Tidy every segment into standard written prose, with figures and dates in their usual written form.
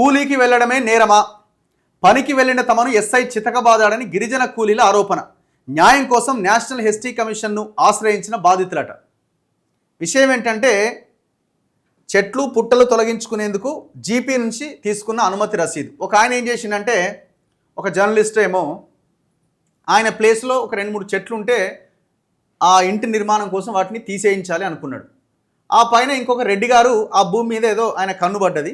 కూలీకి వెళ్లడమే నేరమా? పనికి వెళ్లిన తమను ఎస్ఐ చితకబాదాడని గిరిజన కూలీల ఆరోపణ. న్యాయం కోసం నేషనల్ ఎస్టీ కమిషన్ను ఆశ్రయించిన బాధితులట. విషయం ఏంటంటే, చెట్లు పుట్టలు తొలగించుకునేందుకు జీపీ నుంచి తీసుకున్న అనుమతి రసీదు. ఒక ఆయన ఏం చేసిండంటే, ఒక జర్నలిస్ట్ ఏమో ఆయన ప్లేస్లో ఒక 2-3 చెట్లు ఉంటే ఆ ఇంటి నిర్మాణం కోసం వాటిని తీసేయించాలి అనుకున్నాడు. ఆ పైన ఇంకొక రెడ్డి గారు ఆ భూమి మీద ఏదో ఆయన కన్నుబడ్డది.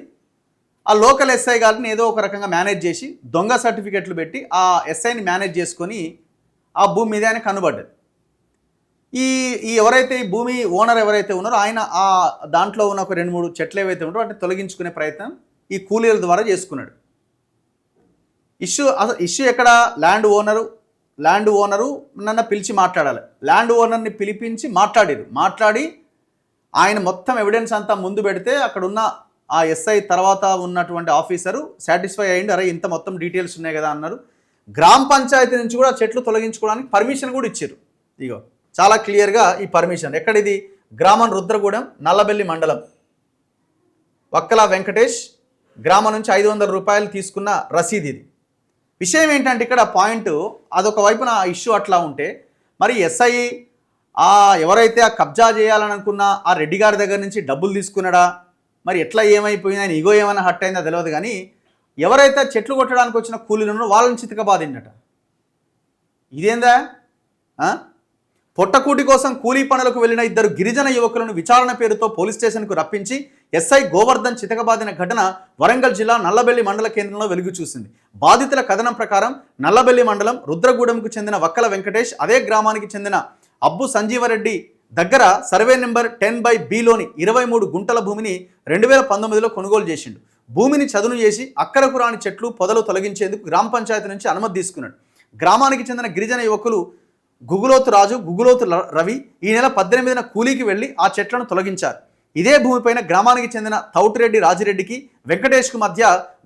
ఆ లోకల్ ఎస్ఐ గారిని ఏదో ఒక రకంగా మేనేజ్ చేసి దొంగ సర్టిఫికెట్లు పెట్టి ఆ ఎస్ఐని మేనేజ్ చేసుకొని ఆ భూమి మీద ఆయన కన్నుబడ్డది. ఈ ఎవరైతే ఈ భూమి ఓనర్ ఎవరైతే ఉన్నారో ఆయన ఆ దాంట్లో ఉన్న ఒక 2-3 చెట్లు ఏవైతే ఉంటారో వాటిని తొలగించుకునే ప్రయత్నం ఈ కూలీల ద్వారా చేసుకున్నాడు. ఇష్యూ ఎక్కడ? ల్యాండ్ ఓనరు నన్ను పిలిచి మాట్లాడాలి. ల్యాండ్ ఓనర్ని పిలిపించి మాట్లాడి ఆయన మొత్తం ఎవిడెన్స్ అంతా ముందు పెడితే అక్కడున్న ఆ ఎస్ఐ తర్వాత ఉన్నటువంటి ఆఫీసరు సాటిస్ఫై అయ్యింది. అరే ఇంత మొత్తం డీటెయిల్స్ ఉన్నాయి కదా అన్నారు. గ్రామ పంచాయతీ నుంచి కూడా చెట్లు తొలగించుకోవడానికి పర్మిషన్ కూడా ఇచ్చారు. ఇగో చాలా క్లియర్గా ఈ పర్మిషన్ ఎక్కడిది? గ్రామం రుద్రగూడెం, నల్లబెల్లి మండలం, వక్కల వెంకటేష్ గ్రామం నుంచి 500 రూపాయలు తీసుకున్న రసీదు ఇది. విషయం ఏంటంటే ఇక్కడ పాయింట్ అదొక వైపున ఇష్యూ అట్లా ఉంటే, మరి ఎస్ఐ ఎవరైతే ఆ కబ్జా చేయాలని అనుకున్న ఆ రెడ్డి గారి దగ్గర నుంచి డబ్బులు తీసుకున్నాడా, మరి ఎట్లా ఏమైపోయింది, ఆయన ఇగో ఏమైనా హట్ అయిందో తెలియదు. కానీ ఎవరైతే చెట్లు కొట్టడానికి వచ్చిన కూలీలు ఉన్నారో వాళ్ళని చితకబాదిండట. ఇదేందా? పొట్టకూటి కోసం కూలీ పనులకు వెళ్లిన 2 గిరిజన యువకులను విచారణ పేరుతో పోలీస్ స్టేషన్కు రప్పించి ఎస్ఐ గోవర్ధన్ చితకబాదిన ఘటన వరంగల్ జిల్లా నల్లబెల్లి మండల కేంద్రంలో వెలుగు చూసింది. బాధితుల కథనం ప్రకారం నల్లబెల్లి మండలం రుద్రగూడెంకు చెందిన వక్కల వెంకటేష్ అదే గ్రామానికి చెందిన అబ్బు సంజీవరెడ్డి దగ్గర సర్వే నెంబర్ 10/Bలోని 23 గుంటల భూమిని 2019లో కొనుగోలు చేసిండు. భూమిని చదును చేసి అక్కరకు రాని చెట్లు పొదలు తొలగించేందుకు గ్రామ పంచాయతీ నుంచి అనుమతి తీసుకున్నాడు. గ్రామానికి చెందిన గిరిజన యువకులు గుగులోతు రాజు, గుగులోతు రవి ఈ నెల 18న కూలీకి వెళ్లి ఆ చెట్లను తొలగించారు. ఇదే భూమిపైన గ్రామానికి చెందిన తౌటిరెడ్డి రాజిరెడ్డికి వెంకటేష్కు మధ్య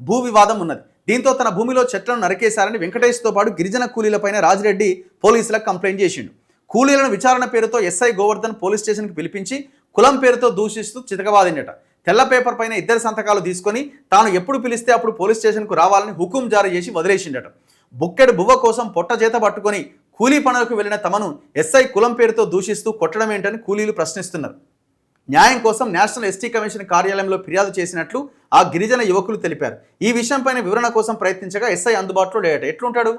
భూ వివాదం ఉన్నది. దీంతో తన భూమిలో చెట్లను నరికేశారని వెంకటేష్తో పాటు గిరిజన కూలీలపైన రాజిరెడ్డి పోలీసులకు కంప్లైంట్ చేసిండు. కూలీలను విచారణ పేరుతో ఎస్ఐ గోవర్ధన్ పోలీస్ స్టేషన్కి పిలిపించి కులం పేరుతో దూషిస్తూ చితకబాదిండట. తెల్ల పేపర్ పైన 2 సంతకాలు తీసుకొని తాను ఎప్పుడు పిలిస్తే అప్పుడు పోలీస్ స్టేషన్కు రావాలని హుకుం జారీ చేసి వదిలేసిండట. బుక్కెడు బువ్వ కోసం పొట్ట చేత పట్టుకొని కూలీ పనులకు వెళ్లిన తమను ఎస్ఐ కులం పేరుతో దూషిస్తూ కొట్టడం ఏంటని కూలీలు ప్రశ్నిస్తున్నారు. న్యాయం కోసం నేషనల్ ఎస్టీ కమిషన్ కార్యాలయంలో ఫిర్యాదు చేసినట్లు ఆ గిరిజన యువకులు తెలిపారు. ఈ విషయంపైన వివరణ కోసం ప్రయత్నించగా ఎస్ఐ అందుబాటులో లేడట. ఎట్లుంటాడు?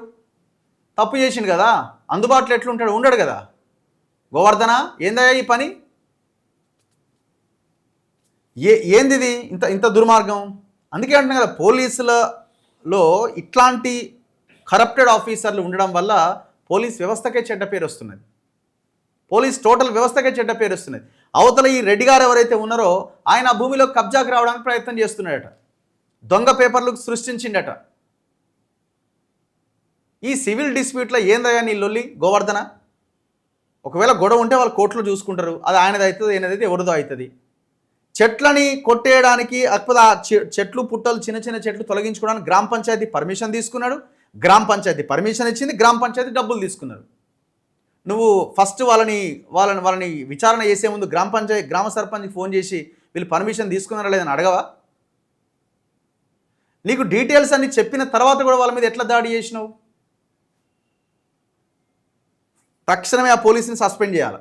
తప్పు చేసిండు కదా, అందుబాటులో ఎట్లుంటాడు? ఉండడు కదా. గోవర్ధన ఏందయ్యా ఈ పని? ఏంది ఇది? ఇంత దుర్మార్గం. అందుకే అంటున్నా కదా, పోలీసులలో ఇట్లాంటి కరప్టెడ్ ఆఫీసర్లు ఉండడం వల్ల పోలీస్ వ్యవస్థకే చెడ్డ పేరు వస్తున్నది. పోలీస్ టోటల్ వ్యవస్థకే చెడ్డ పేరు వస్తున్నది. అవతల ఈ రెడ్డి గారు ఎవరైతే ఉన్నారో ఆయన ఆ భూమిలో కబ్జాకు రావడానికి ప్రయత్నం చేస్తున్నాడట. దొంగ పేపర్లు సృష్టించిండట. ఈ సివిల్ డిస్ప్యూట్లో ఏందయ్యా నీ లొల్లి గోవర్ధన? ఒకవేళ గొడవ ఉంటే వాళ్ళు కోర్టులో చూసుకుంటారు. అది ఆయనది అవుతుంది, ఏనదైతే ఎవరిదో అవుతుంది. చెట్లని కొట్టేయడానికి చెట్లు పుట్టలు చిన్న చెట్లు తొలగించుకోవడానికి గ్రామ పంచాయతీ పర్మిషన్ తీసుకున్నాడు. గ్రామ పంచాయతీ పర్మిషన్ ఇచ్చింది, గ్రామ పంచాయతీ డబ్బులు తీసుకున్నారు. నువ్వు ఫస్ట్ వాళ్ళని విచారణ చేసే ముందు గ్రామ సర్పంచ్కి ఫోన్ చేసి వీళ్ళు పర్మిషన్ తీసుకున్నారా లేదని అడగవా? నీకు డీటెయిల్స్ అన్ని చెప్పిన తర్వాత కూడా వాళ్ళ మీద ఎట్లా దాడి చేసినావు? తక్షణమే ఆ పోలీసుని సస్పెండ్ చేయాలి.